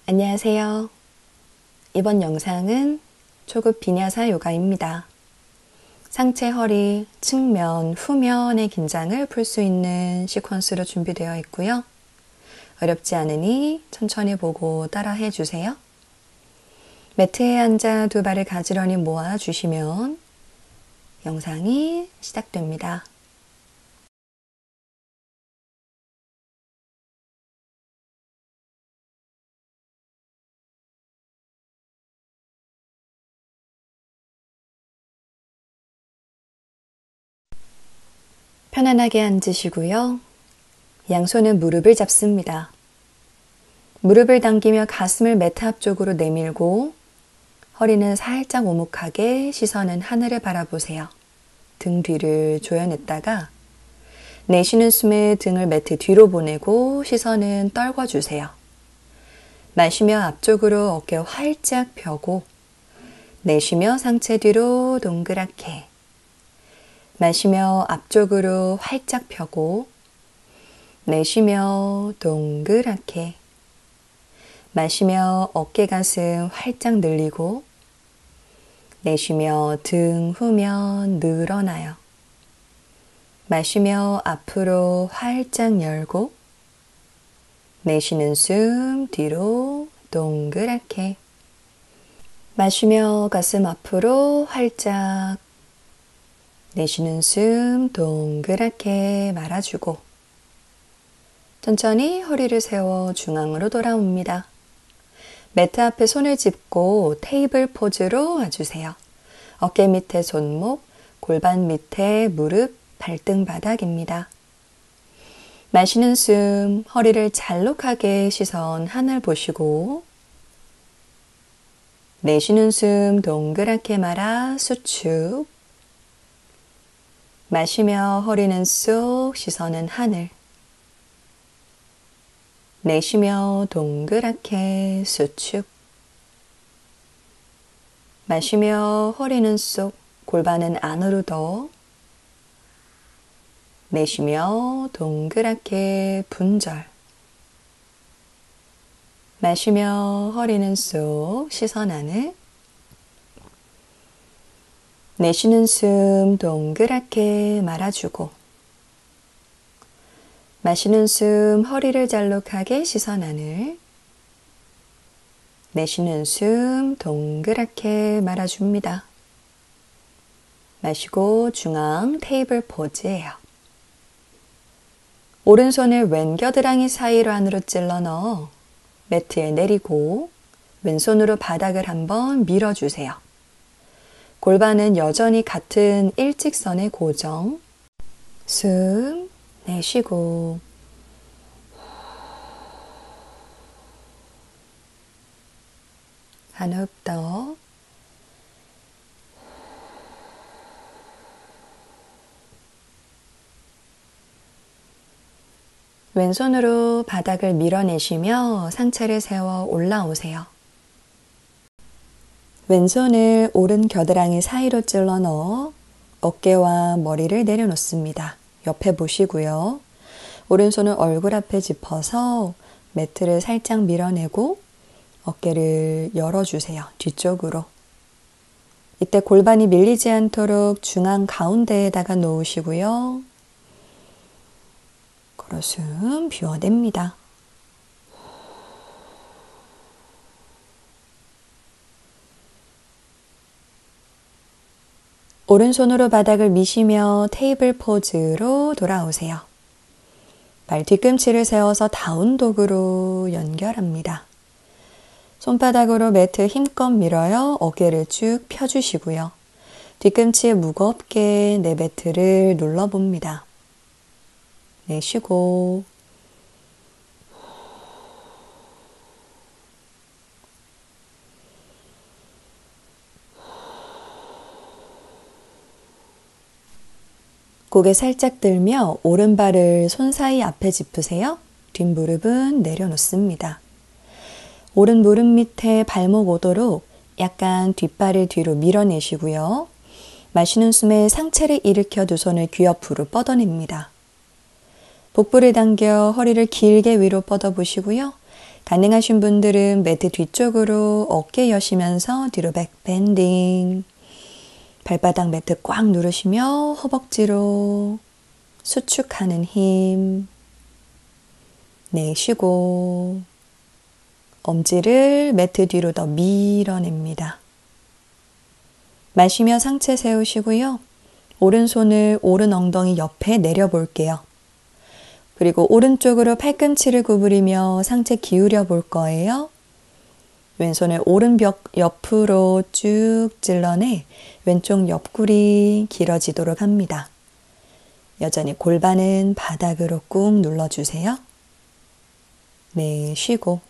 안녕하세요. 이번 영상은 초급 비냐사 요가입니다. 상체, 허리, 측면, 후면의 긴장을 풀 수 있는 시퀀스로 준비되어 있고요. 어렵지 않으니 천천히 보고 따라해 주세요. 매트에 앉아 두 발을 가지런히 모아 주시면 영상이 시작됩니다. 편안하게 앉으시고요. 양손은 무릎을 잡습니다. 무릎을 당기며 가슴을 매트 앞쪽으로 내밀고 허리는 살짝 오목하게 시선은 하늘을 바라보세요. 등 뒤를 조여냈다가 내쉬는 숨에 등을 매트 뒤로 보내고 시선은 떨궈주세요. 마시며 앞쪽으로 어깨 활짝 펴고 내쉬며 상체 뒤로 동그랗게 마시며 앞쪽으로 활짝 펴고 내쉬며 동그랗게 마시며 어깨 가슴 활짝 늘리고 내쉬며 등 후면 늘어나요. 마시며 앞으로 활짝 열고 내쉬는 숨 뒤로 동그랗게 마시며 가슴 앞으로 활짝 내쉬는 숨 동그랗게 말아주고 천천히 허리를 세워 중앙으로 돌아옵니다. 매트 앞에 손을 짚고 테이블 포즈로 와주세요. 어깨 밑에 손목, 골반 밑에 무릎, 발등 바닥입니다. 마시는 숨, 허리를 잘록하게 시선 하늘 보시고 내쉬는 숨 동그랗게 말아 수축 마시며 허리는 쏙 시선은 하늘 내쉬며 동그랗게 수축 마시며 허리는 쏙 골반은 안으로 더 내쉬며 동그랗게 분절 마시며 허리는 쏙 시선 하늘 내쉬는 숨 동그랗게 말아주고 마시는 숨 허리를 잘록하게 시선 하늘 내쉬는 숨 동그랗게 말아줍니다. 마시고 중앙 테이블 포즈예요. 오른손을 왼 겨드랑이 사이로 안으로 찔러 넣어 매트에 내리고 왼손으로 바닥을 한번 밀어주세요. 골반은 여전히 같은 일직선에 고정. 숨 내쉬고 한 호흡 더. 왼손으로 바닥을 밀어내시며 상체를 세워 올라오세요. 왼손을 오른 겨드랑이 사이로 찔러 넣어 어깨와 머리를 내려놓습니다. 옆에 보시고요. 오른손은 얼굴 앞에 짚어서 매트를 살짝 밀어내고 어깨를 열어주세요. 뒤쪽으로. 이때 골반이 밀리지 않도록 중앙 가운데에다가 놓으시고요. 걸어숨 비워냅니다. 오른손으로 바닥을 미시며 테이블 포즈로 돌아오세요. 발 뒤꿈치를 세워서 다운독으로 연결합니다. 손바닥으로 매트 힘껏 밀어요. 어깨를 쭉 펴주시고요. 뒤꿈치에 무겁게 내 매트를 눌러봅니다. 내쉬고 고개 살짝 들며 오른발을 손 사이 앞에 짚으세요. 뒷무릎은 내려놓습니다. 오른 무릎 밑에 발목 오도록 약간 뒷발을 뒤로 밀어내시고요. 마시는 숨에 상체를 일으켜 두 손을 귀 옆으로 뻗어냅니다. 복부를 당겨 허리를 길게 위로 뻗어보시고요. 가능하신 분들은 매트 뒤쪽으로 어깨 여시면서 뒤로 백밴딩. 발바닥 매트 꽉 누르시며 허벅지로 수축하는 힘. 내쉬고 엄지를 매트 뒤로 더 밀어냅니다. 마시며 상체 세우시고요. 오른손을 오른 엉덩이 옆에 내려볼게요. 그리고 오른쪽으로 팔꿈치를 구부리며 상체 기울여 볼 거예요. 왼손을 오른벽 옆으로 쭉 찔러내 왼쪽 옆구리 길어지도록 합니다. 여전히 골반은 바닥으로 꾹 눌러주세요. 내쉬고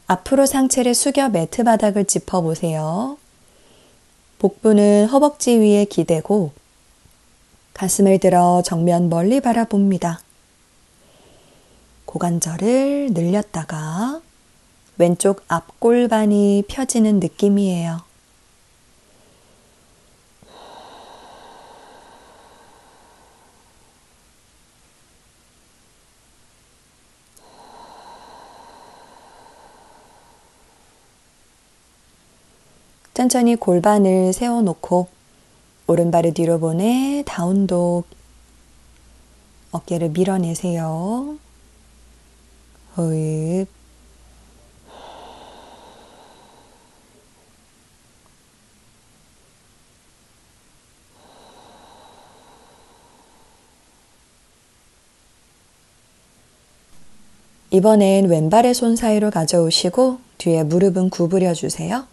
앞으로 상체를 숙여 매트 바닥을 짚어보세요. 복부는 허벅지 위에 기대고 가슴을 들어 정면 멀리 바라봅니다. 고관절을 늘렸다가 왼쪽 앞골반이 펴지는 느낌이에요. 천천히 골반을 세워놓고 오른발을 뒤로 보내 다운독. 어깨를 밀어내세요. 호흡. 이번엔 왼발의 손 사이로 가져오시고 뒤에 무릎은 구부려 주세요.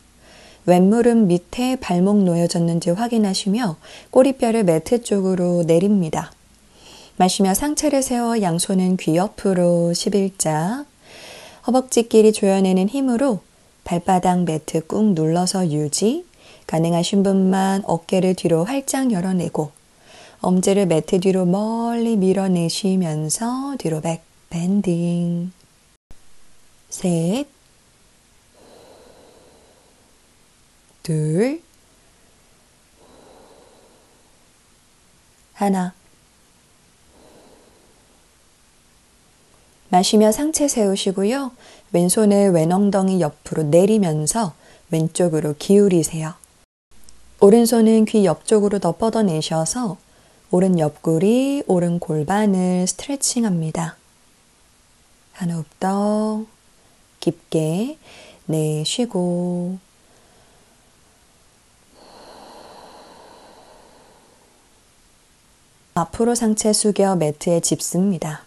왼무릎 밑에 발목 놓여졌는지 확인하시며 꼬리뼈를 매트 쪽으로 내립니다. 마시며 상체를 세워 양손은 귀 옆으로 11자. 허벅지끼리 조여내는 힘으로 발바닥 매트 꾹 눌러서 유지. 가능하신 분만 어깨를 뒤로 활짝 열어내고 엄지를 매트 뒤로 멀리 밀어내시면서 뒤로 백밴딩. 셋, 둘, 하나. 마시며 상체 세우시고요. 왼손을 왼엉덩이 옆으로 내리면서 왼쪽으로 기울이세요. 오른손은 귀 옆쪽으로 더 뻗어내셔서 오른 옆구리, 오른 골반을 스트레칭합니다. 한 호흡 더 깊게 내쉬고 앞으로 상체 숙여 매트에 짚습니다.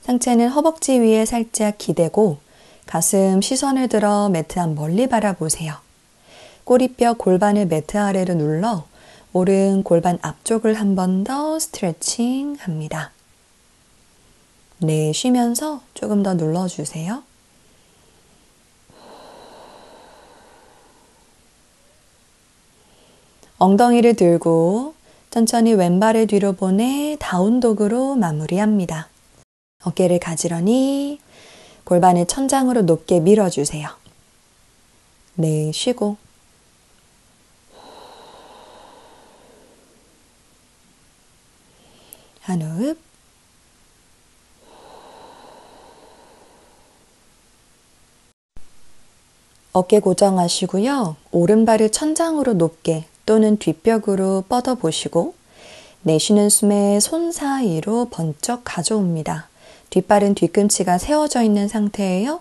상체는 허벅지 위에 살짝 기대고 가슴 시선을 들어 매트 앞 멀리 바라보세요. 꼬리뼈 골반을 매트 아래로 눌러 오른 골반 앞쪽을 한 번 더 스트레칭 합니다. 내쉬면서 조금 더 눌러주세요. 엉덩이를 들고 천천히 왼발을 뒤로 보내 다운독으로 마무리합니다. 어깨를 가지런히 골반을 천장으로 높게 밀어주세요. 내쉬고 한 호흡. 어깨 고정하시고요. 오른발을 천장으로 높게 또는 뒷벽으로 뻗어보시고 내쉬는 숨에 손 사이로 번쩍 가져옵니다. 뒷발은 뒤꿈치가 세워져 있는 상태예요.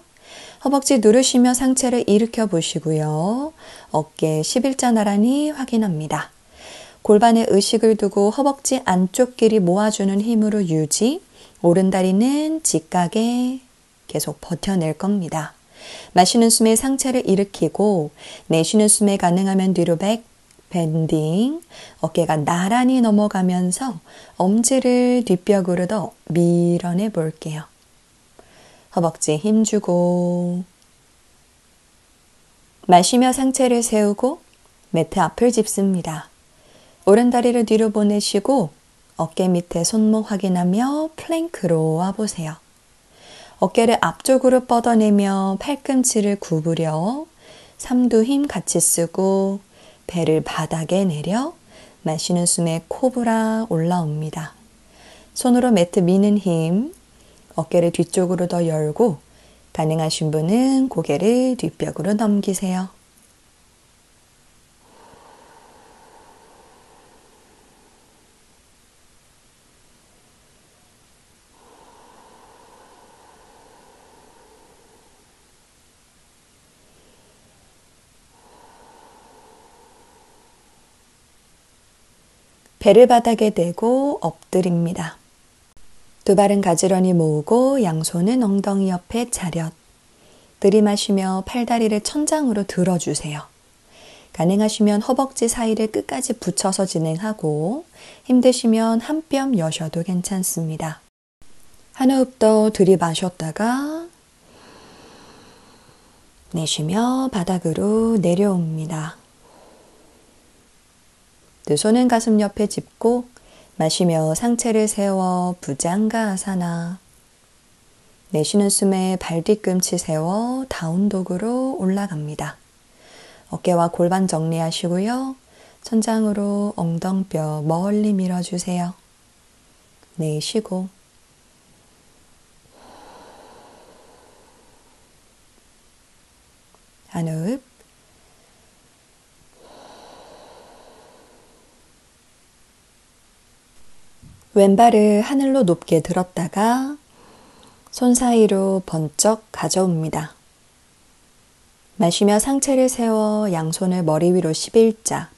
허벅지 누르시며 상체를 일으켜 보시고요. 어깨 11자 나란히 확인합니다. 골반에 의식을 두고 허벅지 안쪽 길이 모아주는 힘으로 유지. 오른다리는 직각에 계속 버텨낼 겁니다. 마시는 숨에 상체를 일으키고 내쉬는 숨에 가능하면 뒤로 밴딩. 어깨가 나란히 넘어가면서 엄지를 뒷벽으로 더 밀어내 볼게요. 허벅지에 힘주고 마시며 상체를 세우고 매트 앞을 짚습니다. 오른다리를 뒤로 보내시고 어깨 밑에 손목 확인하며 플랭크로 와보세요. 어깨를 앞쪽으로 뻗어내며 팔꿈치를 구부려 삼두 힘 같이 쓰고 배를 바닥에 내려 마시는 숨에 코브라 올라옵니다. 손으로 매트 미는 힘, 어깨를 뒤쪽으로 더 열고 가능하신 분은 고개를 뒷벽으로 넘기세요. 배를 바닥에 대고 엎드립니다. 두 발은 가지런히 모으고 양손은 엉덩이 옆에 차렷. 들이마시며 팔다리를 천장으로 들어주세요. 가능하시면 허벅지 사이를 끝까지 붙여서 진행하고 힘드시면 한 뼘 여셔도 괜찮습니다. 한 호흡 더 들이마셨다가 내쉬며 바닥으로 내려옵니다. 두 손은 가슴 옆에 짚고 마시며 상체를 세워 부장가아사나. 내쉬는 숨에 발 뒤꿈치 세워 다운독으로 올라갑니다. 어깨와 골반 정리하시고요. 천장으로 엉덩뼈 멀리 밀어주세요. 내쉬고 한 호흡. 왼발을 하늘로 높게 들었다가 손 사이로 번쩍 가져옵니다. 마시며 상체를 세워 양손을 머리 위로 11자.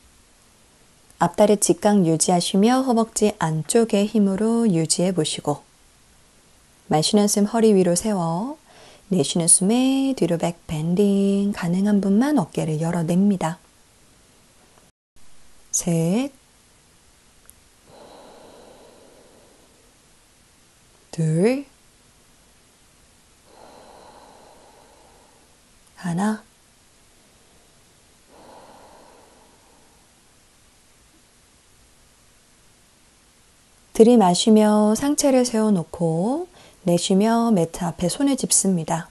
앞다리 직각 유지하시며 허벅지 안쪽의 힘으로 유지해 보시고 마시는 숨 허리 위로 세워 내쉬는 숨에 뒤로 백 밴딩. 가능한 분만 어깨를 열어냅니다. 셋, 둘, 하나. 들이마시며 상체를 세워놓고 내쉬며 매트 앞에 손을 짚습니다.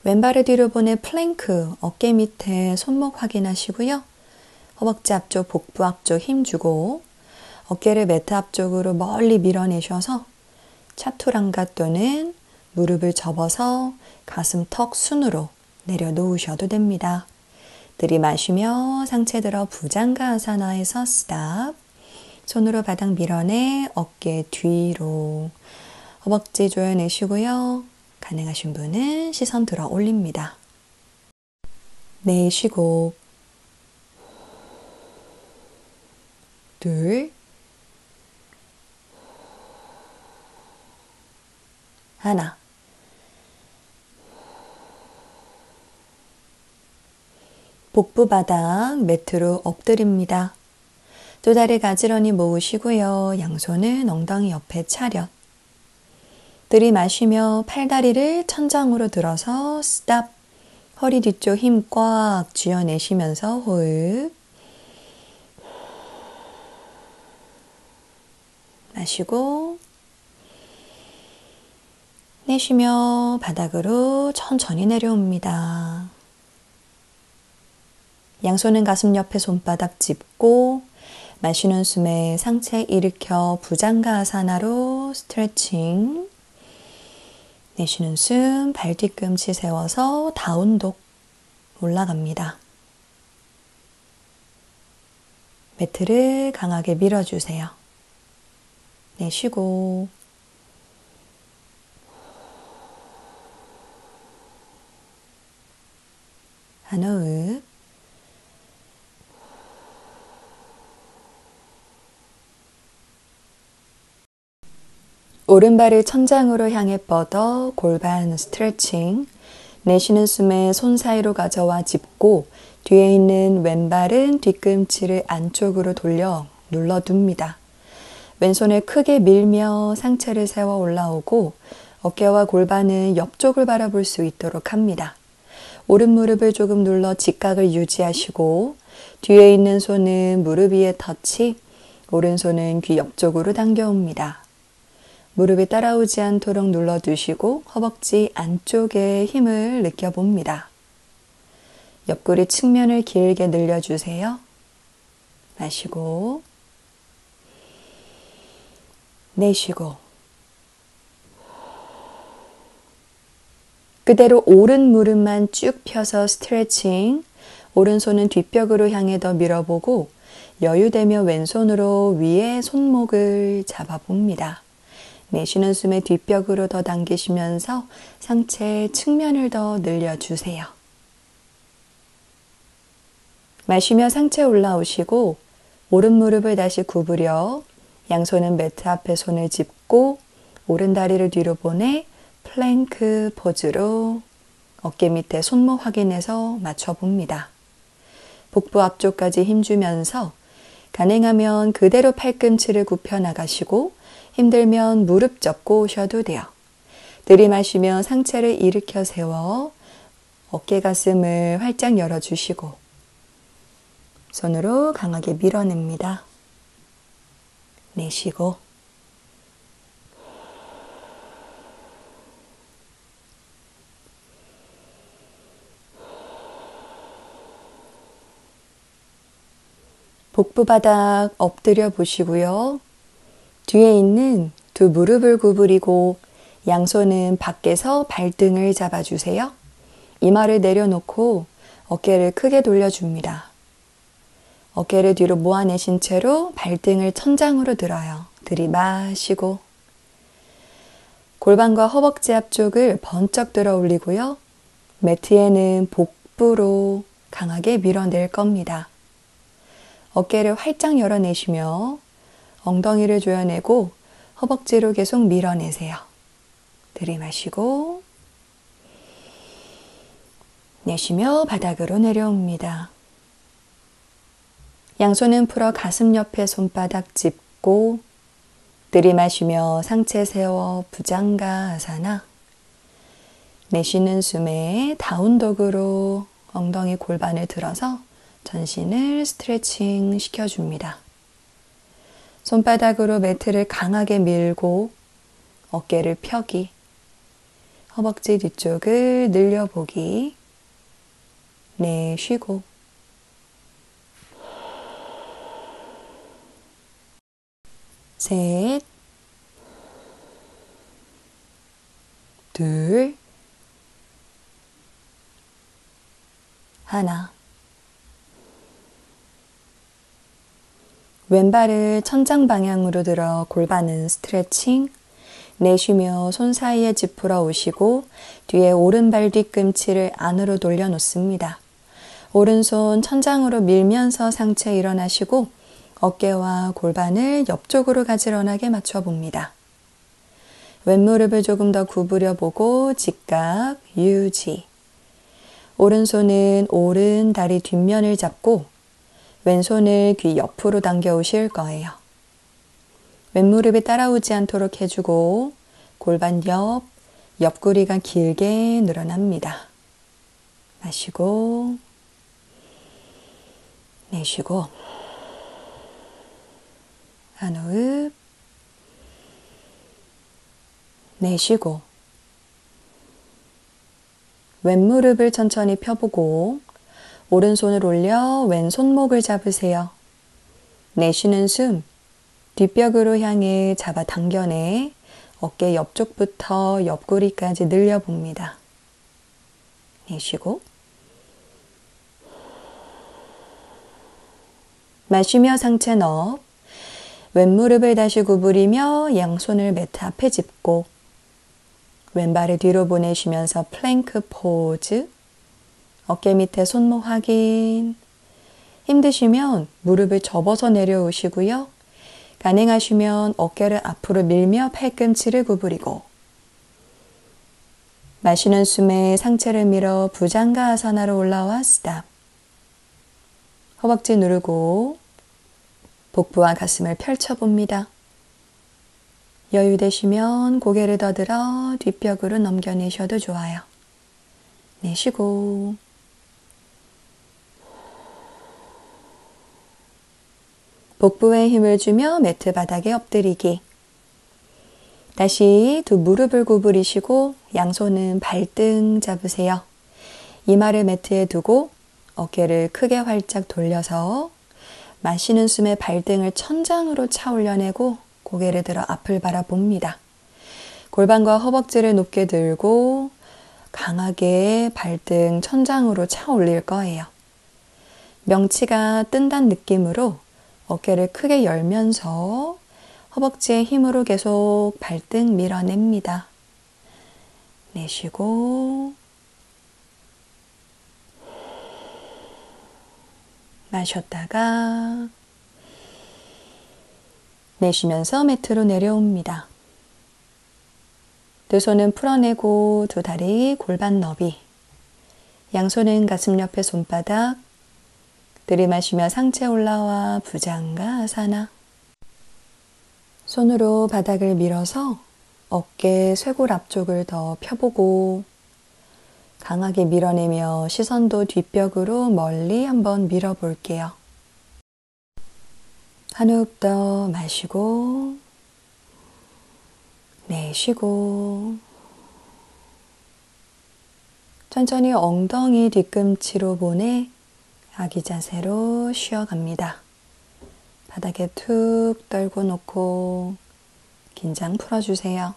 왼발을 뒤로 보내 플랭크, 어깨 밑에 손목 확인하시고요. 허벅지 앞쪽, 복부 앞쪽 힘주고 어깨를 매트 앞쪽으로 멀리 밀어내셔서 차투랑가 또는 무릎을 접어서 가슴 턱 순으로 내려놓으셔도 됩니다. 들이마시며 상체 들어 부장가아사나에서 스탑. 손으로 바닥 밀어내 어깨 뒤로. 허벅지 조여내시고요. 가능하신 분은 시선 들어 올립니다. 내쉬고 둘, 하나. 복부 바닥 매트로 엎드립니다. 두 다리 가지런히 모으시고요. 양손은 엉덩이 옆에 차렷. 들이마시며 팔다리를 천장으로 들어서 스탑. 허리 뒤쪽 힘 꽉 쥐어내시면서 호흡. 마시고 내쉬며 바닥으로 천천히 내려옵니다. 양손은 가슴 옆에 손바닥 짚고 마시는 숨에 상체 일으켜 부장가아사나로 스트레칭. 내쉬는 숨 발 뒤꿈치 세워서 다운독 올라갑니다. 매트를 강하게 밀어주세요. 내쉬고 한 호흡. 오른발을 천장으로 향해 뻗어 골반 스트레칭. 내쉬는 숨에 손 사이로 가져와 짚고 뒤에 있는 왼발은 뒤꿈치를 안쪽으로 돌려 눌러둡니다. 왼손을 크게 밀며 상체를 세워 올라오고 어깨와 골반은 옆쪽을 바라볼 수 있도록 합니다. 오른 무릎을 조금 눌러 직각을 유지하시고 뒤에 있는 손은 무릎 위에 터치, 오른손은 귀 옆쪽으로 당겨옵니다. 무릎이 따라오지 않도록 눌러두시고 허벅지 안쪽에 힘을 느껴봅니다. 옆구리 측면을 길게 늘려주세요. 마시고 내쉬고 그대로 오른 무릎만 쭉 펴서 스트레칭. 오른손은 뒷벽으로 향해 더 밀어보고 여유되며 왼손으로 위에 손목을 잡아봅니다. 내쉬는 숨에 뒷벽으로 더 당기시면서 상체 측면을 더 늘려주세요. 마시며 상체 올라오시고 오른 무릎을 다시 구부려 양손은 매트 앞에 손을 짚고 오른 다리를 뒤로 보내 플랭크 포즈로 어깨 밑에 손목 확인해서 맞춰봅니다. 복부 앞쪽까지 힘주면서 가능하면 그대로 팔꿈치를 굽혀 나가시고 힘들면 무릎 접고 오셔도 돼요. 들이마시며 상체를 일으켜 세워 어깨 가슴을 활짝 열어주시고 손으로 강하게 밀어냅니다. 내쉬고 복부 바닥 엎드려 보시고요. 뒤에 있는 두 무릎을 구부리고 양손은 밖에서 발등을 잡아주세요. 이마를 내려놓고 어깨를 크게 돌려줍니다. 어깨를 뒤로 모아내신 채로 발등을 천장으로 들어요. 들이마시고 골반과 허벅지 앞쪽을 번쩍 들어 올리고요. 매트에는 복부로 강하게 밀어낼 겁니다. 어깨를 활짝 열어내시며 엉덩이를 조여내고 허벅지로 계속 밀어내세요. 들이마시고 내쉬며 바닥으로 내려옵니다. 양손은 풀어 가슴 옆에 손바닥 짚고 들이마시며 상체 세워 부장가 아사나. 내쉬는 숨에 다운독으로 엉덩이 골반을 들어서 전신을 스트레칭 시켜줍니다. 손바닥으로 매트를 강하게 밀고 어깨를 펴기, 허벅지 뒤쪽을 늘려보기, 내쉬고 셋, 둘, 하나. 왼발을 천장 방향으로 들어 골반은 스트레칭. 내쉬며 손 사이에 짚으러 오시고 뒤에 오른발 뒤꿈치를 안으로 돌려놓습니다. 오른손 천장으로 밀면서 상체 일어나시고 어깨와 골반을 옆쪽으로 가지런하게 맞춰봅니다. 왼무릎을 조금 더 구부려 보고 직각 유지. 오른손은 오른 다리 뒷면을 잡고 왼손을 귀 옆으로 당겨 오실 거예요. 왼무릎이 따라오지 않도록 해주고 골반 옆구리가 길게 늘어납니다. 마시고 내쉬고 한 호흡 내쉬고 왼무릎을 천천히 펴보고 오른손을 올려 왼손목을 잡으세요. 내쉬는 숨 뒷벽으로 향해 잡아 당겨내 어깨 옆쪽부터 옆구리까지 늘려봅니다. 내쉬고 마시며 상체 업. 왼무릎을 다시 구부리며 양손을 매트 앞에 짚고 왼발을 뒤로 보내쉬면서 플랭크 포즈. 어깨 밑에 손목 확인. 힘드시면 무릎을 접어서 내려오시고요. 가능하시면 어깨를 앞으로 밀며 팔꿈치를 구부리고 마시는 숨에 상체를 밀어 부장가 아사나로 올라와 스탑. 허벅지 누르고 복부와 가슴을 펼쳐봅니다. 여유 되시면 고개를 더 들어 뒷벽으로 넘겨내셔도 좋아요. 내쉬고 복부에 힘을 주며 매트 바닥에 엎드리기. 다시 두 무릎을 구부리시고 양손은 발등 잡으세요. 이마를 매트에 두고 어깨를 크게 활짝 돌려서 마시는 숨에 발등을 천장으로 차 올려내고 고개를 들어 앞을 바라봅니다. 골반과 허벅지를 높게 들고 강하게 발등 천장으로 차 올릴 거예요. 명치가 뜬다는 느낌으로 어깨를 크게 열면서 허벅지의 힘으로 계속 발등 밀어냅니다. 내쉬고 마셨다가 내쉬면서 매트로 내려옵니다. 두 손은 풀어내고 두 다리 골반 너비. 양손은 가슴 옆에 손바닥. 들이마시며 상체 올라와 부장가아사나. 손으로 바닥을 밀어서 어깨 쇄골 앞쪽을 더 펴보고 강하게 밀어내며 시선도 뒷벽으로 멀리 한번 밀어볼게요. 한 호흡 더 마시고 내쉬고 천천히 엉덩이 뒤꿈치로 보내 아기 자세로 쉬어갑니다. 바닥에 툭 떨고 놓고 긴장 풀어주세요.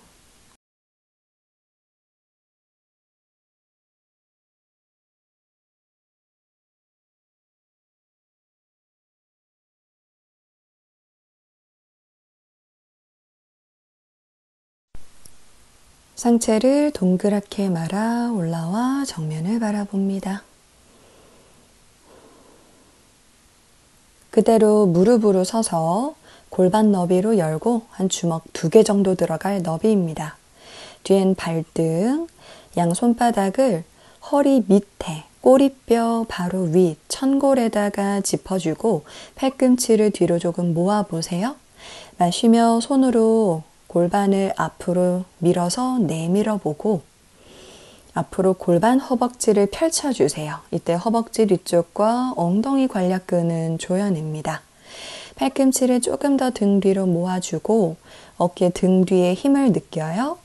상체를 동그랗게 말아 올라와 정면을 바라봅니다. 그대로 무릎으로 서서 골반 너비로 열고 한 주먹 2개 정도 들어갈 너비입니다. 뒤엔 발등, 양 손바닥을 허리 밑에 꼬리뼈 바로 위 천골에다가 짚어주고 팔꿈치를 뒤로 조금 모아보세요. 마시며 손으로 골반을 앞으로 밀어서 내밀어 보고 앞으로 골반 허벅지를 펼쳐주세요. 이때 허벅지 뒤쪽과 엉덩이 관략근은 조여냅니다. 팔꿈치를 조금 더 등 뒤로 모아주고 어깨 등 뒤에 힘을 느껴요.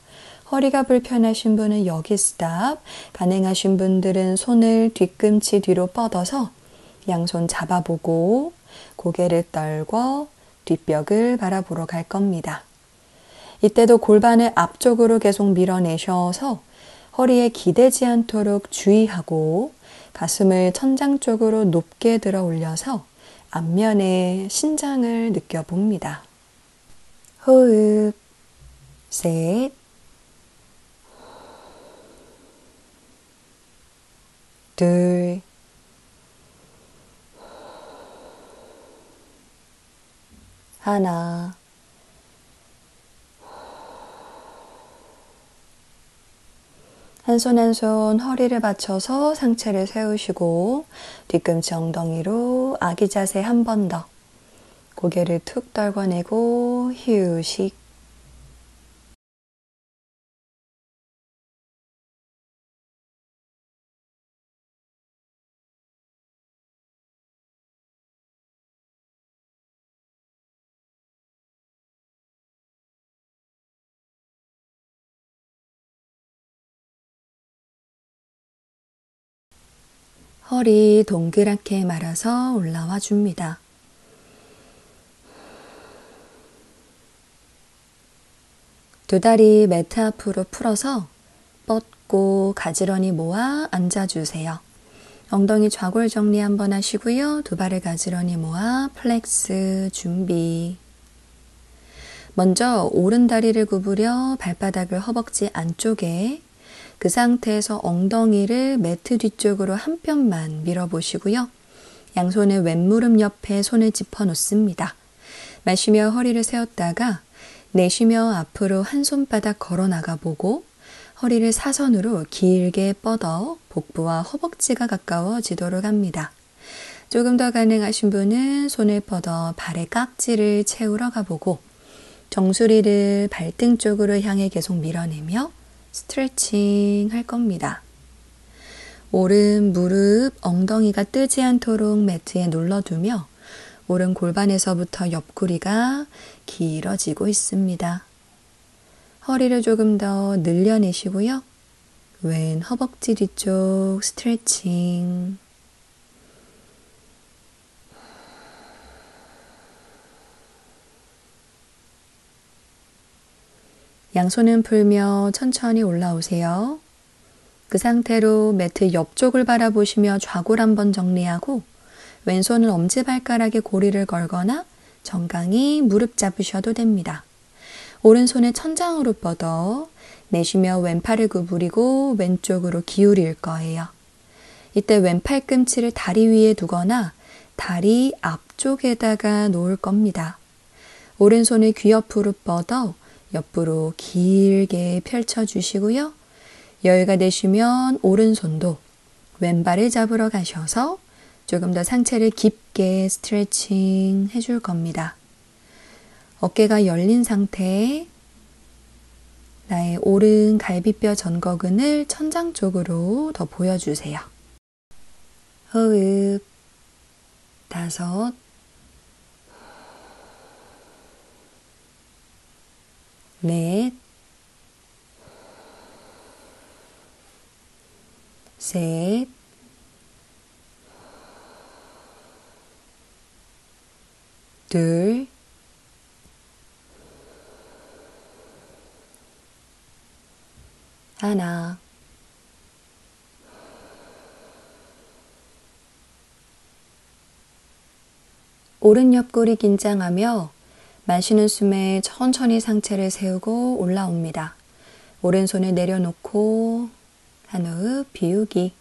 허리가 불편하신 분은 여기 스탑, 가능하신 분들은 손을 뒤꿈치 뒤로 뻗어서 양손 잡아보고 고개를 떨고 뒷벽을 바라보러 갈 겁니다. 이때도 골반을 앞쪽으로 계속 밀어내셔서 허리에 기대지 않도록 주의하고 가슴을 천장 쪽으로 높게 들어 올려서 앞면에 신장을 느껴봅니다. 호흡, 셋, 둘, 하나. 한 손 한 손 허리를 받쳐서 상체를 세우시고 뒤꿈치 엉덩이로 아기 자세 한 번 더. 고개를 툭 떨궈내고 휴식. 허리 동그랗게 말아서 올라와 줍니다. 두 다리 매트 앞으로 풀어서 뻗고 가지런히 모아 앉아주세요. 엉덩이 좌골 정리 한번 하시고요. 두 발을 가지런히 모아 플렉스 준비. 먼저 오른 다리를 구부려 발바닥을 허벅지 안쪽에 그 상태에서 엉덩이를 매트 뒤쪽으로 한 뼘만 밀어보시고요. 양손을 왼무릎 옆에 손을 짚어 놓습니다. 마시며 허리를 세웠다가 내쉬며 앞으로 한 손바닥 걸어 나가보고 허리를 사선으로 길게 뻗어 복부와 허벅지가 가까워지도록 합니다. 조금 더 가능하신 분은 손을 뻗어 발의 깍지를 채우러 가보고 정수리를 발등 쪽으로 향해 계속 밀어내며 스트레칭 할 겁니다. 오른 무릎, 엉덩이가 뜨지 않도록 매트에 눌러두며 오른 골반에서부터 옆구리가 길어지고 있습니다. 허리를 조금 더 늘려내시고요. 왼 허벅지 뒤쪽 스트레칭. 양손은 풀며 천천히 올라오세요. 그 상태로 매트 옆쪽을 바라보시며 좌골 한번 정리하고 왼손은 엄지발가락에 고리를 걸거나 정강이 무릎 잡으셔도 됩니다. 오른손을 천장으로 뻗어 내쉬며 왼팔을 구부리고 왼쪽으로 기울일 거예요. 이때 왼팔꿈치를 다리 위에 두거나 다리 앞쪽에다가 놓을 겁니다. 오른손을 귀 옆으로 뻗어 옆으로 길게 펼쳐주시고요. 여유가 되시면 오른손도 왼발을 잡으러 가셔서 조금 더 상체를 깊게 스트레칭 해줄 겁니다. 어깨가 열린 상태에 나의 오른 갈비뼈 전거근을 천장 쪽으로 더 보여주세요. 호흡 5, 넷, 셋, 둘, 하나. 오른 옆구리 긴장하며 마시는 숨에 천천히 상체를 세우고 올라옵니다. 오른손을 내려놓고 한 호흡 비우기.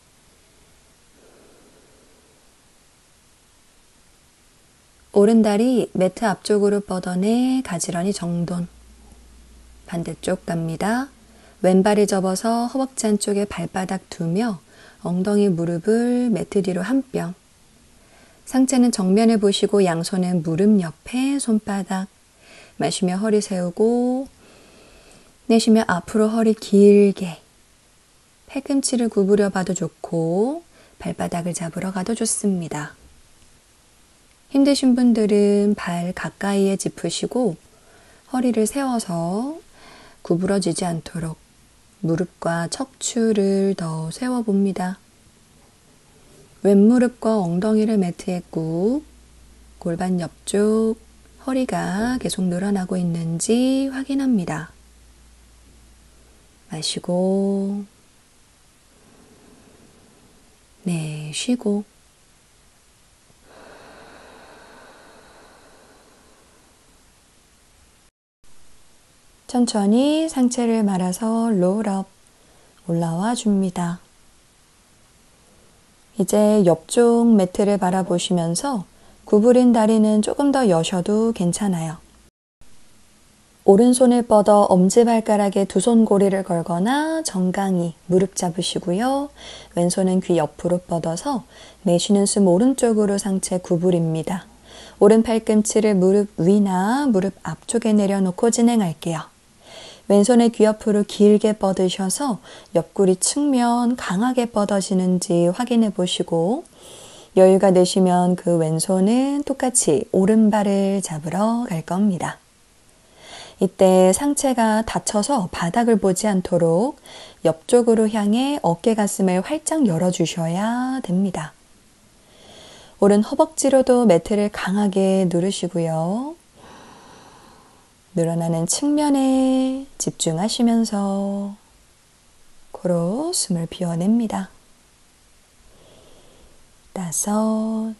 오른다리 매트 앞쪽으로 뻗어내 가지런히 정돈. 반대쪽 갑니다. 왼발을 접어서 허벅지 안쪽에 발바닥 두며 엉덩이 무릎을 매트 뒤로 한 뼘. 상체는 정면을 보시고 양손은 무릎 옆에 손바닥. 마시며 허리 세우고 내쉬며 앞으로 허리 길게. 팔꿈치를 구부려 봐도 좋고 발바닥을 잡으러 가도 좋습니다. 힘드신 분들은 발 가까이에 짚으시고 허리를 세워서 구부러지지 않도록 무릎과 척추를 더 세워봅니다. 왼무릎과 엉덩이를 매트에 꾹, 골반 옆쪽 허리가 계속 늘어나고 있는지 확인합니다. 마시고, 네, 쉬고. 천천히 상체를 말아서 롤업 올라와 줍니다. 이제 옆쪽 매트를 바라보시면서 구부린 다리는 조금 더 여셔도 괜찮아요. 오른손을 뻗어 엄지발가락에 두 손 고리를 걸거나 정강이 무릎 잡으시고요. 왼손은 귀 옆으로 뻗어서 내쉬는 숨 오른쪽으로 상체 구부립니다. 오른 팔꿈치를 무릎 위나 무릎 앞쪽에 내려놓고 진행할게요. 왼손을 귀 옆으로 길게 뻗으셔서 옆구리 측면 강하게 뻗어지는지 확인해 보시고 여유가 되시면 그 왼손은 똑같이 오른발을 잡으러 갈 겁니다. 이때 상체가 다쳐서 바닥을 보지 않도록 옆쪽으로 향해 어깨 가슴을 활짝 열어주셔야 됩니다. 오른 허벅지로도 매트를 강하게 누르시고요. 늘어나는 측면에 집중하시면서 코로 숨을 비워냅니다. 5,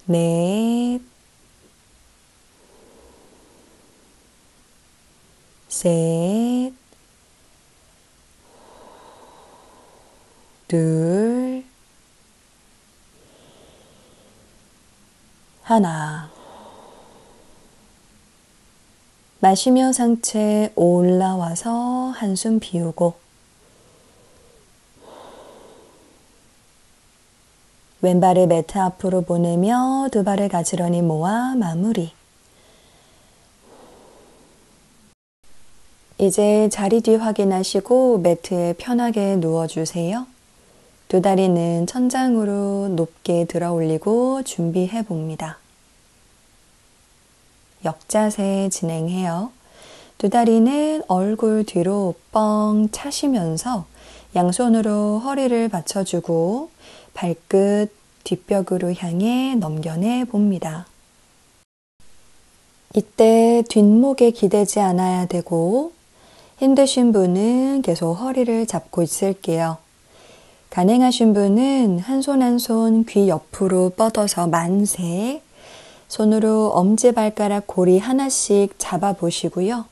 넷, 셋, 둘, 하나. 마시며 상체 올라와서 한숨 비우고 왼발을 매트 앞으로 보내며 두 발을 가지런히 모아 마무리. 이제 자리 뒤 확인하시고 매트에 편하게 누워주세요. 두 다리는 천장으로 높게 들어 올리고 준비해 봅니다. 역자세 진행해요. 두 다리는 얼굴 뒤로 뻥 차시면서 양손으로 허리를 받쳐주고 발끝 뒷벽으로 향해 넘겨내 봅니다. 이때 뒷목에 기대지 않아야 되고 힘드신 분은 계속 허리를 잡고 있을게요. 가능하신 분은 한 손 한 손 귀 옆으로 뻗어서 만세, 손으로 엄지발가락 고리 하나씩 잡아보시고요.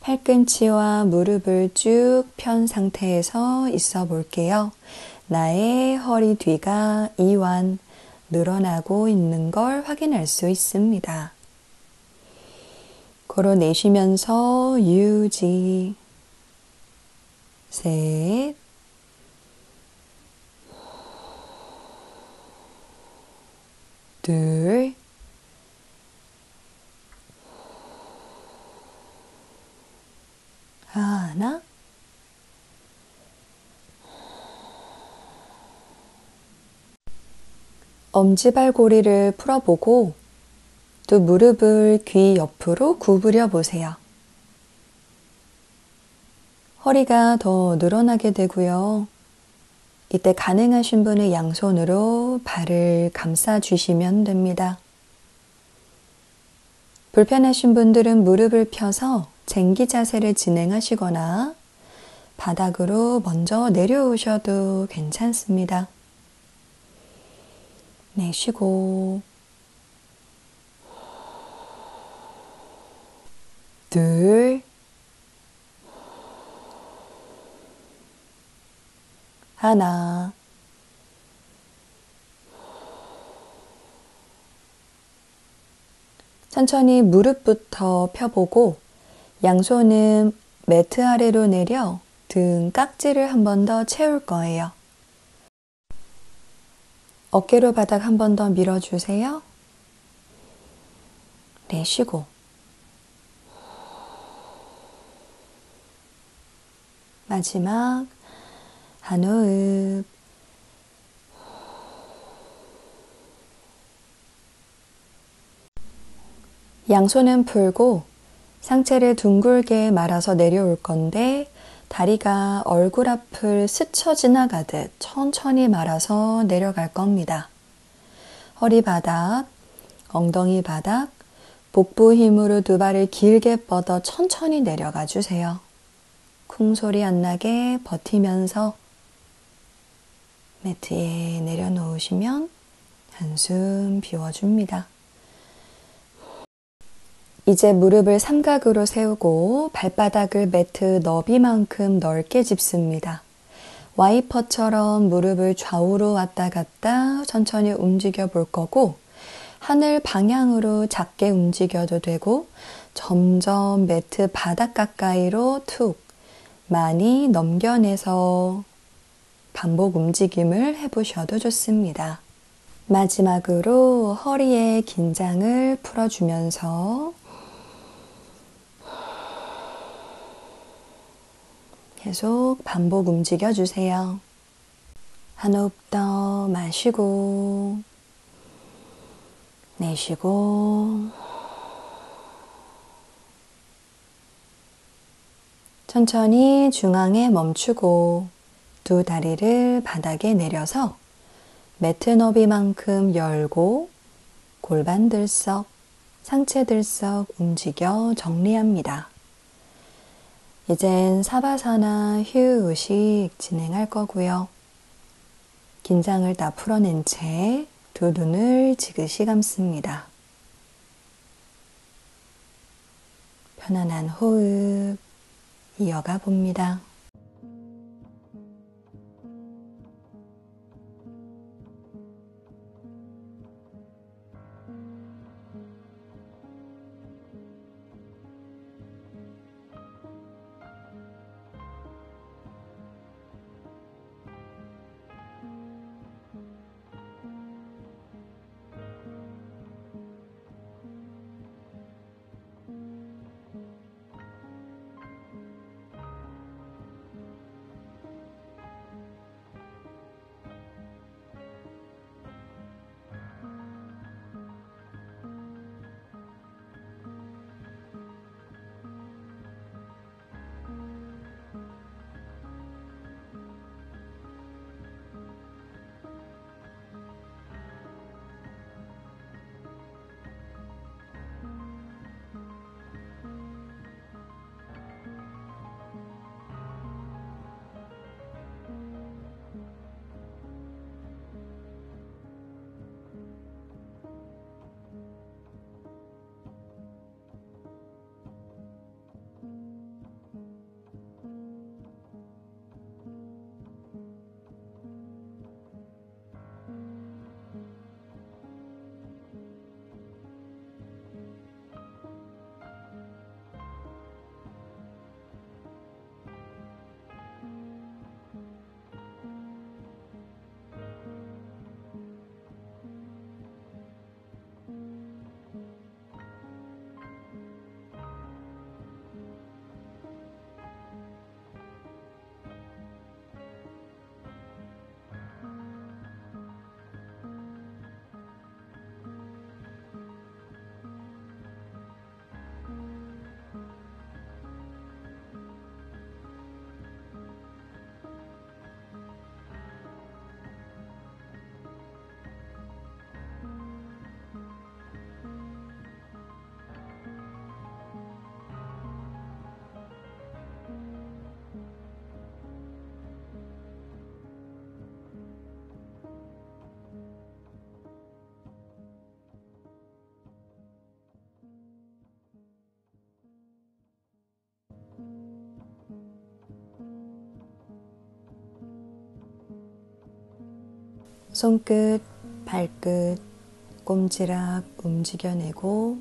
팔꿈치와 무릎을 쭉 편 상태에서 있어 볼게요. 나의 허리 뒤가 이완, 늘어나고 있는 걸 확인할 수 있습니다. 코로 내쉬면서 유지. 셋. 둘. 하나. 엄지발고리를 풀어보고 두 무릎을 귀 옆으로 구부려 보세요. 허리가 더 늘어나게 되고요. 이때 가능하신 분은 양손으로 발을 감싸 주시면 됩니다. 불편하신 분들은 무릎을 펴서 쟁기 자세를 진행하시거나 바닥으로 먼저 내려오셔도 괜찮습니다. 내쉬고 둘, 하나. 천천히 무릎부터 펴보고 양손은 매트 아래로 내려 등 깍지를 한 번 더 채울 거예요. 어깨로 바닥 한 번 더 밀어주세요. 내쉬고 마지막 한 호흡. 양손은 풀고 상체를 둥글게 말아서 내려올 건데 다리가 얼굴 앞을 스쳐 지나가듯 천천히 말아서 내려갈 겁니다. 허리 바닥, 엉덩이 바닥, 복부 힘으로 두 발을 길게 뻗어 천천히 내려가 주세요. 쿵 소리 안 나게 버티면서 매트에 내려놓으시면 한숨 비워줍니다. 이제 무릎을 삼각으로 세우고 발바닥을 매트 너비만큼 넓게 짚습니다. 와이퍼처럼 무릎을 좌우로 왔다 갔다 천천히 움직여 볼 거고 하늘 방향으로 작게 움직여도 되고 점점 매트 바닥 가까이로 툭 많이 넘겨내서 반복 움직임을 해보셔도 좋습니다. 마지막으로 허리의 긴장을 풀어주면서 계속 반복 움직여주세요. 한 호흡 더 마시고 내쉬고 천천히 중앙에 멈추고 두 다리를 바닥에 내려서 매트 너비만큼 열고 골반 들썩, 상체 들썩 움직여 정리합니다. 이젠 사바사나 휴식 진행할 거고요. 긴장을 다 풀어낸 채 두 눈을 지그시 감습니다. 편안한 호흡 이어가 봅니다. 손끝, 발끝, 꼼지락 움직여내고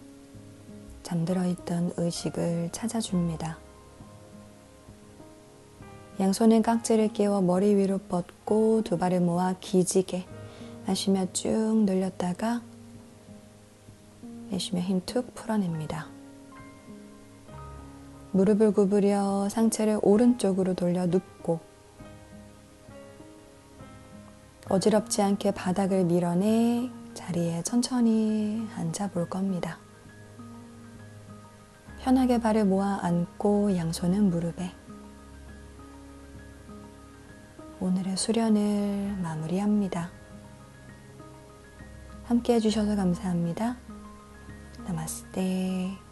잠들어 있던 의식을 찾아줍니다. 양손은 깍지를 끼워 머리 위로 뻗고 두 발을 모아 기지개 마시며 쭉 늘렸다가 내쉬며 힘 툭 풀어냅니다. 무릎을 구부려 상체를 오른쪽으로 돌려 눕고 어지럽지 않게 바닥을 밀어내 자리에 천천히 앉아볼 겁니다. 편하게 발을 모아 앉고 양손은 무릎에. 오늘의 수련을 마무리합니다. 함께 해주셔서 감사합니다. 나마스테.